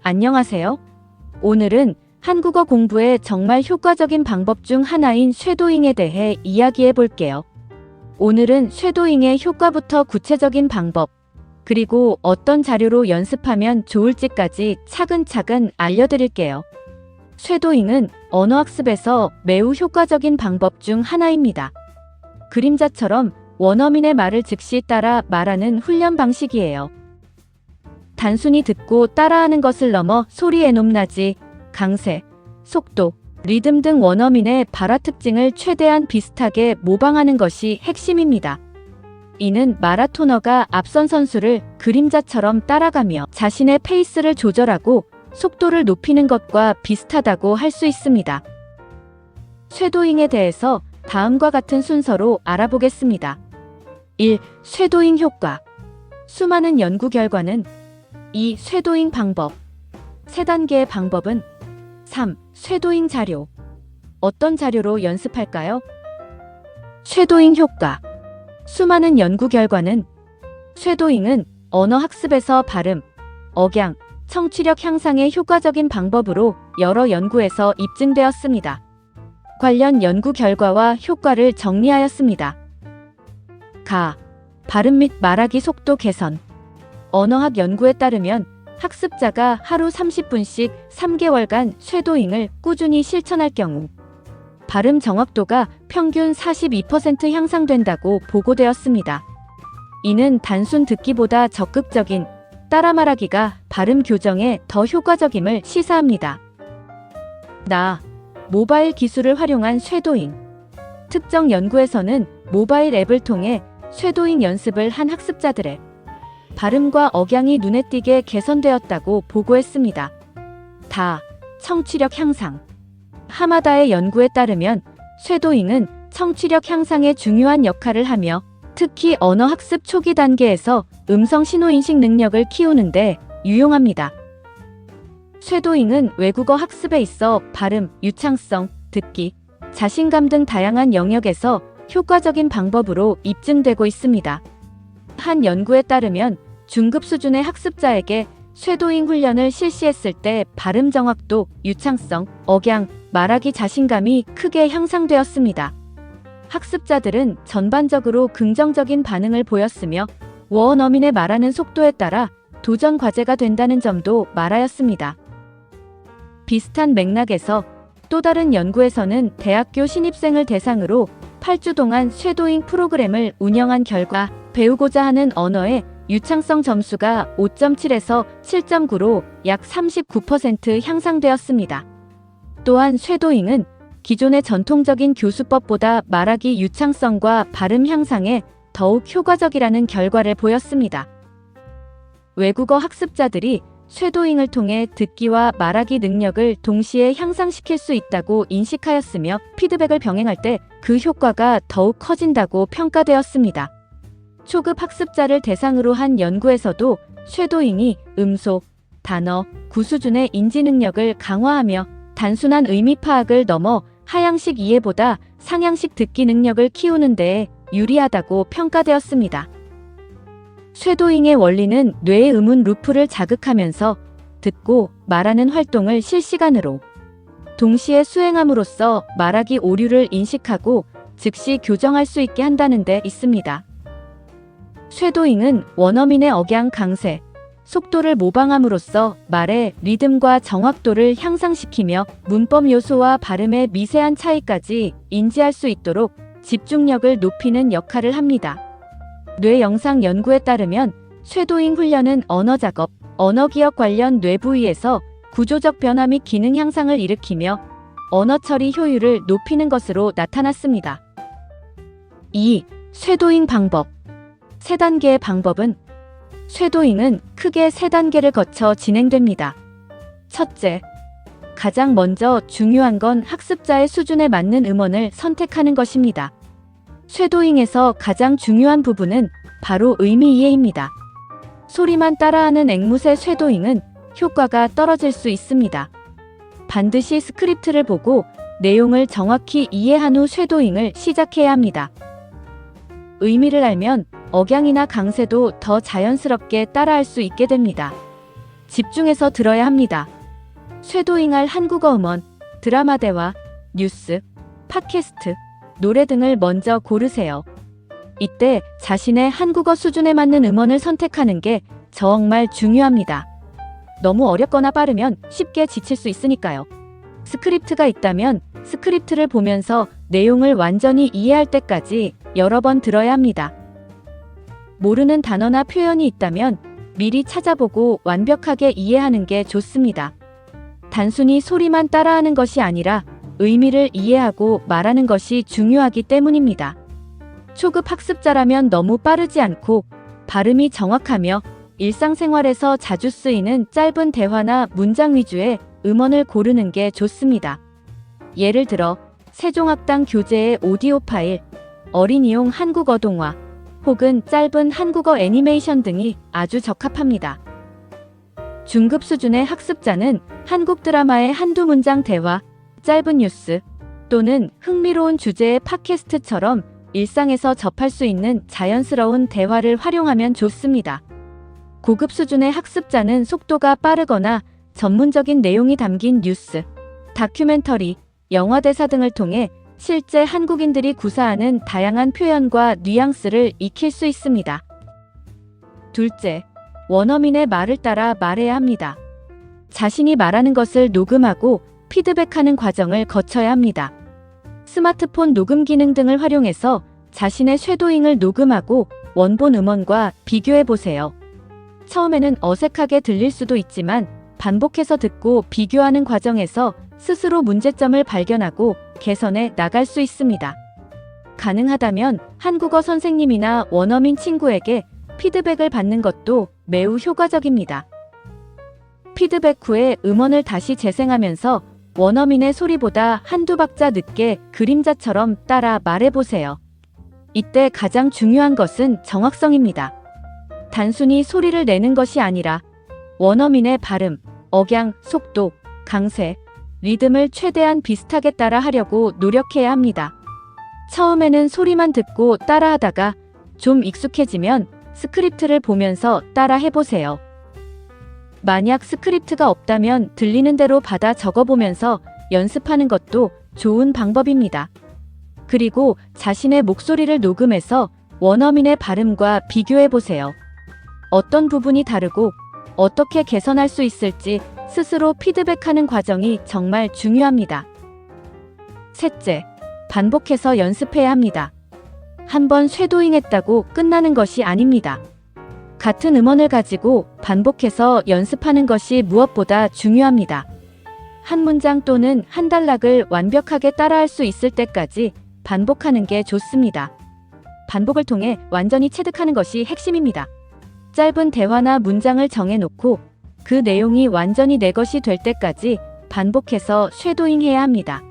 안녕하세요. 오늘은 한국어 공부에 정말 효과적인 방법 중 하나인 쉐도잉에 대해 이야기해 볼게요. 오늘은 쉐도잉의 효과부터 구체적인 방법, 그리고 어떤 자료로 연습하면 좋을지까지 차근차근 알려드릴게요. 쉐도잉은 언어학습에서 매우 효과적인 방법 중 하나입니다. 그림자처럼 원어민의 말을 즉시 따라 말하는 훈련 방식이에요. 단순히 듣고 따라하는 것을 넘어 소리의 높낮이, 강세, 속도, 리듬 등 원어민의 발화 특징을 최대한 비슷하게 모방하는 것이 핵심입니다. 이는 마라토너가 앞선 선수를 그림자처럼 따라가며 자신의 페이스를 조절하고 속도를 높이는 것과 비슷하다고 할 수 있습니다. 쉐도잉에 대해서 다음과 같은 순서로 알아보겠습니다. 1. 쉐도잉 효과. 수많은 연구 결과는 2. 쉐도잉 방법. 3단계의 방법은 3. 쉐도잉 자료. 어떤 자료로 연습할까요? 쉐도잉 효과. 수많은 연구 결과는 쉐도잉은 언어 학습에서 발음, 억양, 청취력 향상에 효과적인 방법으로 여러 연구에서 입증되었습니다. 관련 연구 결과와 효과를 정리하였습니다. 가. 발음 및 말하기 속도 개선. 언어학 연구에 따르면 학습자가 하루 30분씩 3개월간 쉐도잉을 꾸준히 실천할 경우 발음 정확도가 평균 42% 향상된다고 보고되었습니다. 이는 단순 듣기보다 적극적인 따라 말하기가 발음 교정에 더 효과적임을 시사합니다. 모바일 기술을 활용한 쉐도잉. 특정 연구에서는 모바일 앱을 통해 쉐도잉 연습을 한 학습자들의 발음과 억양이 눈에 띄게 개선되었다고 보고했습니다. 청취력 향상. 하마다의 연구에 따르면 쉐도잉은 청취력 향상에 중요한 역할을 하며 특히 언어 학습 초기 단계에서 음성 신호 인식 능력을 키우는데 유용합니다. 쉐도잉은 외국어 학습에 있어 발음, 유창성, 듣기, 자신감 등 다양한 영역에서 효과적인 방법으로 입증되고 있습니다. 한 연구에 따르면 중급 수준의 학습자에게 쉐도잉 훈련을 실시했을 때 발음 정확도, 유창성, 억양, 말하기 자신감이 크게 향상되었습니다. 학습자들은 전반적으로 긍정적인 반응을 보였으며 원어민의 말하는 속도에 따라 도전 과제가 된다는 점도 말하였습니다. 비슷한 맥락에서 또 다른 연구에서는 대학교 신입생을 대상으로 8주 동안 쉐도잉 프로그램을 운영한 결과 배우고자 하는 언어의 유창성 점수가 5.7에서 7.9로 약 39% 향상되었습니다. 또한 쉐도잉은 기존의 전통적인 교수법보다 말하기 유창성과 발음 향상에 더욱 효과적이라는 결과를 보였습니다. 외국어 학습자들이 쉐도잉을 통해 듣기와 말하기 능력을 동시에 향상시킬 수 있다고 인식하였으며 피드백을 병행할 때 그 효과가 더욱 커진다고 평가되었습니다. 초급 학습자를 대상으로 한 연구에서도 쉐도잉이 음소, 단어, 구 수준의 인지 능력을 강화하며 단순한 의미 파악을 넘어 하향식 이해보다 상향식 듣기 능력을 키우는 데에 유리하다고 평가되었습니다. 쉐도잉의 원리는 뇌의 음운 루프를 자극하면서 듣고 말하는 활동을 실시간으로 동시에 수행함으로써 말하기 오류를 인식하고 즉시 교정할 수 있게 한다는 데 있습니다. 쉐도잉은 원어민의 억양 강세, 속도를 모방함으로써 말의 리듬과 정확도를 향상시키며 문법 요소와 발음의 미세한 차이까지 인지할 수 있도록 집중력을 높이는 역할을 합니다. 뇌 영상 연구에 따르면 쉐도잉 훈련은 언어 작업, 언어 기억 관련 뇌 부위에서 구조적 변화 및 기능 향상을 일으키며 언어 처리 효율을 높이는 것으로 나타났습니다. 2. 쉐도잉 방법. 3단계의 방법은 쉐도잉은 크게 3단계를 거쳐 진행됩니다. 첫째, 가장 먼저 중요한 건 학습자의 수준에 맞는 음원을 선택하는 것입니다. 쉐도잉에서 가장 중요한 부분은 바로 의미 이해입니다. 소리만 따라하는 앵무새 쉐도잉은 효과가 떨어질 수 있습니다. 반드시 스크립트를 보고 내용을 정확히 이해한 후 쉐도잉을 시작해야 합니다. 의미를 알면 억양이나 강세도 더 자연스럽게 따라할 수 있게 됩니다. 집중해서 들어야 합니다. 쇄도잉할 한국어 음원, 드라마 대화, 뉴스, 팟캐스트, 노래 등을 먼저 고르세요. 이때 자신의 한국어 수준에 맞는 음원을 선택하는 게 정말 중요합니다. 너무 어렵거나 빠르면 쉽게 지칠 수 있으니까요. 스크립트가 있다면 스크립트를 보면서 내용을 완전히 이해할 때까지 여러 번 들어야 합니다. 모르는 단어나 표현이 있다면 미리 찾아보고 완벽하게 이해하는 게 좋습니다. 단순히 소리만 따라하는 것이 아니라 의미를 이해하고 말하는 것이 중요하기 때문입니다. 초급 학습자라면 너무 빠르지 않고 발음이 정확하며 일상생활에서 자주 쓰이는 짧은 대화나 문장 위주의 음원을 고르는 게 좋습니다. 예를 들어 세종학당 교재의 오디오 파일, 어린이용 한국어 동화, 혹은 짧은 한국어 애니메이션 등이 아주 적합합니다. 중급 수준의 학습자는 한국 드라마의 한두 문장 대화, 짧은 뉴스 또는 흥미로운 주제의 팟캐스트처럼 일상에서 접할 수 있는 자연스러운 대화를 활용하면 좋습니다. 고급 수준의 학습자는 속도가 빠르거나 전문적인 내용이 담긴 뉴스, 다큐멘터리, 영화 대사 등을 통해 실제 한국인들이 구사하는 다양한 표현과 뉘앙스를 익힐 수 있습니다. 둘째, 원어민의 말을 따라 말해야 합니다. 자신이 말하는 것을 녹음하고 피드백하는 과정을 거쳐야 합니다. 스마트폰 녹음 기능 등을 활용해서 자신의 쇄도잉을 녹음하고 원본 음원과 비교해 보세요. 처음에는 어색하게 들릴 수도 있지만 반복해서 듣고 비교하는 과정에서 스스로 문제점을 발견하고 개선해 나갈 수 있습니다. 가능하다면 한국어 선생님이나 원어민 친구에게 피드백을 받는 것도 매우 효과적입니다. 피드백 후에 음원을 다시 재생하면서 원어민의 소리보다 한두 박자 늦게 그림자처럼 따라 말해보세요. 이때 가장 중요한 것은 정확성입니다. 단순히 소리를 내는 것이 아니라 원어민의 발음, 억양, 속도, 강세, 리듬을 최대한 비슷하게 따라 하려고 노력해야 합니다. 처음에는 소리만 듣고 따라하다가 좀 익숙해지면 스크립트를 보면서 따라 해보세요. 만약 스크립트가 없다면 들리는 대로 받아 적어보면서 연습하는 것도 좋은 방법입니다. 그리고 자신의 목소리를 녹음해서 원어민의 발음과 비교해보세요. 어떤 부분이 다르고 어떻게 개선할 수 있을지 스스로 피드백하는 과정이 정말 중요합니다. 셋째, 반복해서 연습해야 합니다. 한번 쇄도잉했다고 끝나는 것이 아닙니다. 같은 음원을 가지고 반복해서 연습하는 것이 무엇보다 중요합니다. 한 문장 또는 한 단락을 완벽하게 따라할 수 있을 때까지 반복하는 게 좋습니다. 반복을 통해 완전히 체득하는 것이 핵심입니다. 짧은 대화나 문장을 정해놓고 그 내용이 완전히 내 것이 될 때까지 반복해서 쇄도잉해야 합니다.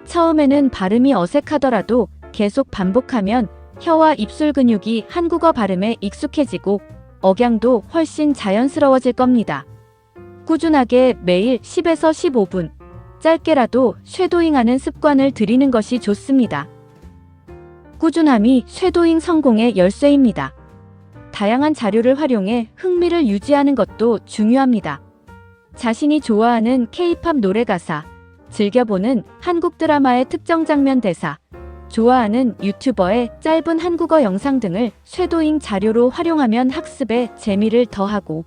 처음에는 발음이 어색하더라도 계속 반복하면 혀와 입술 근육이 한국어 발음에 익숙해지고 억양도 훨씬 자연스러워질 겁니다. 꾸준하게 매일 10에서 15분, 짧게라도 쇄도잉하는 습관을 들이는 것이 좋습니다. 꾸준함이 쇄도잉 성공의 열쇠입니다. 다양한 자료를 활용해 흥미를 유지하는 것도 중요합니다. 자신이 좋아하는 K-팝 노래 가사, 즐겨보는 한국 드라마의 특정 장면 대사, 좋아하는 유튜버의 짧은 한국어 영상 등을 쇄도잉 자료로 활용하면 학습에 재미를 더하고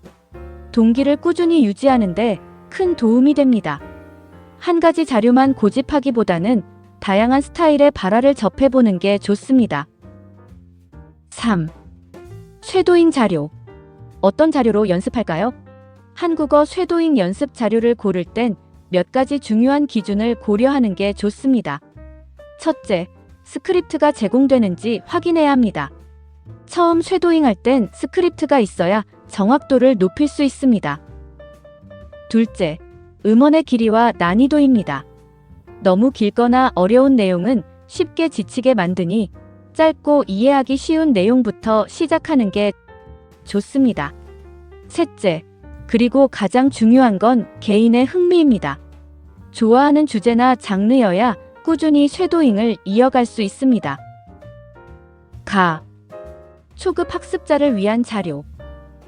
동기를 꾸준히 유지하는데 큰 도움이 됩니다. 한 가지 자료만 고집하기보다는 다양한 스타일의 발화를 접해보는 게 좋습니다. 3. 쇄도잉 자료. 어떤 자료로 연습할까요? 한국어 쇄도잉 연습 자료를 고를 땐 몇 가지 중요한 기준을 고려하는 게 좋습니다. 첫째, 스크립트가 제공되는지 확인해야 합니다. 처음 쇄도잉할 땐 스크립트가 있어야 정확도를 높일 수 있습니다. 둘째, 음원의 길이와 난이도입니다. 너무 길거나 어려운 내용은 쉽게 지치게 만드니 짧고 이해하기 쉬운 내용부터 시작하는 게 좋습니다. 셋째, 그리고 가장 중요한 건 개인의 흥미입니다. 좋아하는 주제나 장르여야 꾸준히 쇄도잉을 이어갈 수 있습니다. 초급 학습자를 위한 자료.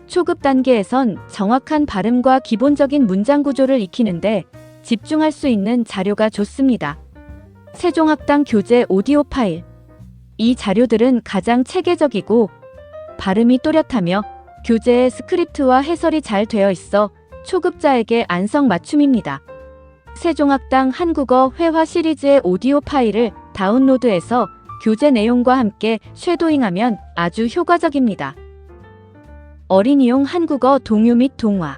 초급 단계에선 정확한 발음과 기본적인 문장 구조를 익히는데 집중할 수 있는 자료가 좋습니다. 세종학당 교재 오디오 파일. 이 자료들은 가장 체계적이고 발음이 또렷하며 교재의 스크립트와 해설이 잘 되어 있어 초급자에게 안성맞춤입니다. 세종학당 한국어 회화 시리즈의 오디오 파일을 다운로드해서 교재 내용과 함께 쉐도잉하면 아주 효과적입니다. 어린이용 한국어 동요 및 동화.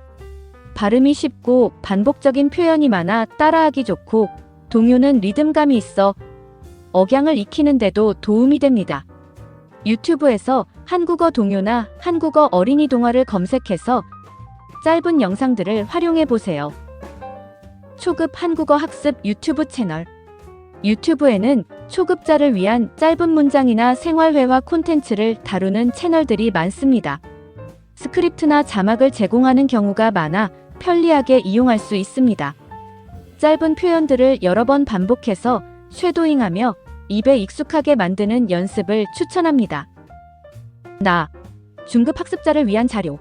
발음이 쉽고 반복적인 표현이 많아 따라하기 좋고 동요는 리듬감이 있어 억양을 익히는 데도 도움이 됩니다. 유튜브에서 한국어 동요나 한국어 어린이 동화를 검색해서 짧은 영상들을 활용해 보세요. 초급 한국어 학습 유튜브 채널. 유튜브에는 초급자를 위한 짧은 문장이나 생활회화 콘텐츠를 다루는 채널들이 많습니다. 스크립트나 자막을 제공하는 경우가 많아 편리하게 이용할 수 있습니다. 짧은 표현들을 여러 번 반복해서 쉐도잉하며 입에 익숙하게 만드는 연습을 추천합니다. 중급 학습자를 위한 자료.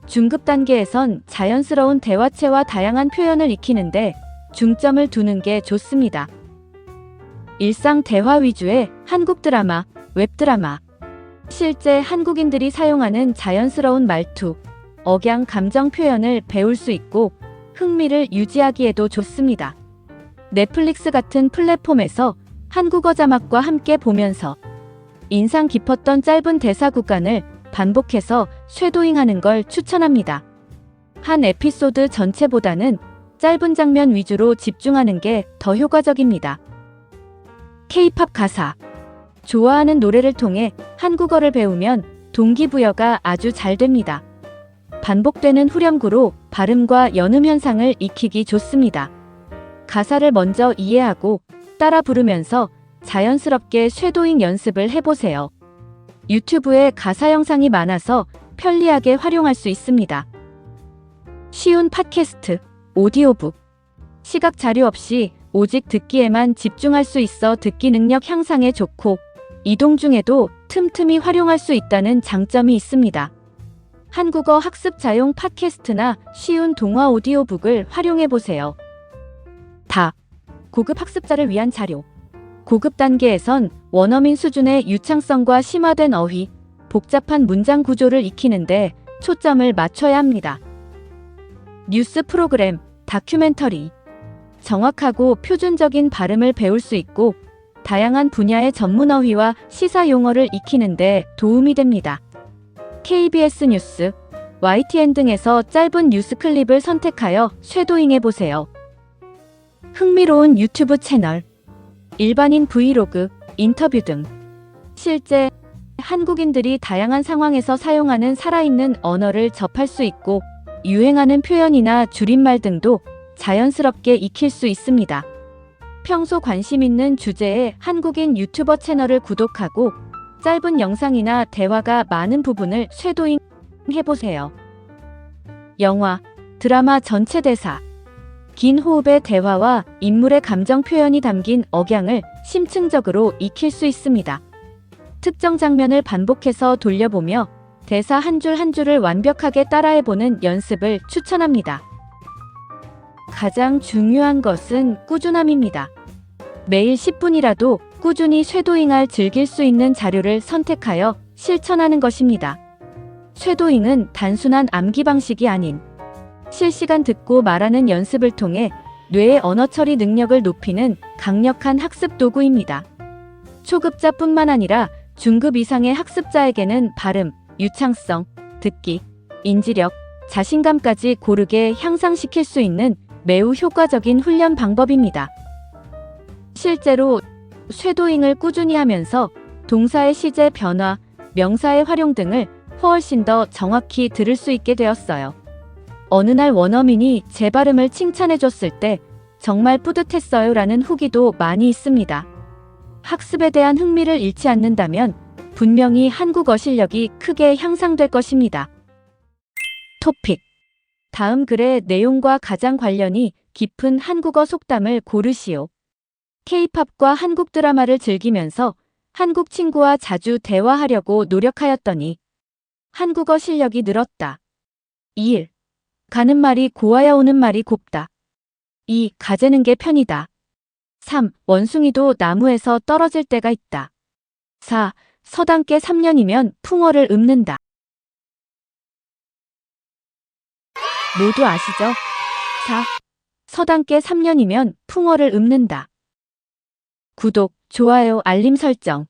중급 단계에선 자연스러운 대화체와 다양한 표현을 익히는데 중점을 두는 게 좋습니다. 일상 대화 위주의 한국 드라마, 웹드라마. 실제 한국인들이 사용하는 자연스러운 말투, 억양, 감정 표현을 배울 수 있고 흥미를 유지하기에도 좋습니다. 넷플릭스 같은 플랫폼에서 한국어 자막과 함께 보면서 인상 깊었던 짧은 대사 구간을 반복해서 쉐도잉하는 걸 추천합니다. 한 에피소드 전체보다는 짧은 장면 위주로 집중하는 게 더 효과적입니다. K-팝 가사. 좋아하는 노래를 통해 한국어를 배우면 동기부여가 아주 잘 됩니다. 반복되는 후렴구로 발음과 연음 현상을 익히기 좋습니다. 가사를 먼저 이해하고 따라 부르면서 자연스럽게 쉐도잉 연습을 해보세요. 유튜브에 가사 영상이 많아서 편리하게 활용할 수 있습니다. 쉬운 팟캐스트, 오디오북. 시각 자료 없이 오직 듣기에만 집중할 수 있어 듣기 능력 향상에 좋고 이동 중에도 틈틈이 활용할 수 있다는 장점이 있습니다. 한국어 학습자용 팟캐스트나 쉬운 동화 오디오북을 활용해보세요. 고급 학습자를 위한 자료. 고급 단계에선 원어민 수준의 유창성과 심화된 어휘, 복잡한 문장 구조를 익히는데 초점을 맞춰야 합니다. 뉴스 프로그램, 다큐멘터리. 정확하고 표준적인 발음을 배울 수 있고 다양한 분야의 전문 어휘와 시사 용어를 익히는데 도움이 됩니다. KBS 뉴스, YTN 등에서 짧은 뉴스 클립을 선택하여 쉐도잉해보세요. 흥미로운 유튜브 채널. 일반인 브이로그, 인터뷰 등 실제 한국인들이 다양한 상황에서 사용하는 살아있는 언어를 접할 수 있고 유행하는 표현이나 줄임말 등도 자연스럽게 익힐 수 있습니다. 평소 관심 있는 주제의 한국인 유튜버 채널을 구독하고 짧은 영상이나 대화가 많은 부분을 쉐도잉 해보세요. 영화, 드라마 전체 대사. 긴 호흡의 대화와 인물의 감정 표현이 담긴 억양을 심층적으로 익힐 수 있습니다. 특정 장면을 반복해서 돌려보며 대사 한 줄 한 줄을 완벽하게 따라해보는 연습을 추천합니다. 가장 중요한 것은 꾸준함입니다. 매일 10분이라도 꾸준히 쉐도잉할 즐길 수 있는 자료를 선택하여 실천하는 것입니다. 쉐도잉은 단순한 암기 방식이 아닌 실시간 듣고 말하는 연습을 통해 뇌의 언어 처리 능력을 높이는 강력한 학습 도구입니다. 초급자뿐만 아니라 중급 이상의 학습자에게는 발음, 유창성, 듣기, 인지력, 자신감까지 고르게 향상시킬 수 있는 매우 효과적인 훈련 방법입니다. 실제로 쉐도잉을 꾸준히 하면서 동사의 시제 변화, 명사의 활용 등을 훨씬 더 정확히 들을 수 있게 되었어요. 어느 날 원어민이 제 발음을 칭찬해줬을 때 정말 뿌듯했어요 라는 후기도 많이 있습니다. 학습에 대한 흥미를 잃지 않는다면 분명히 한국어 실력이 크게 향상될 것입니다. 토픽. 다음 글의 내용과 가장 관련이 깊은 한국어 속담을 고르시오. K-팝과 한국 드라마를 즐기면서 한국 친구와 자주 대화하려고 노력하였더니 한국어 실력이 늘었다. 2일. 가는 말이 고와야 오는 말이 곱다. 2. 가재는 게 편이다. 3. 원숭이도 나무에서 떨어질 때가 있다. 4. 서당께 3년이면 풍어를 읊는다. 모두 아시죠? 4. 서당께 3년이면 풍어를 읊는다. 구독, 좋아요, 알림 설정.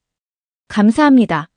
감사합니다.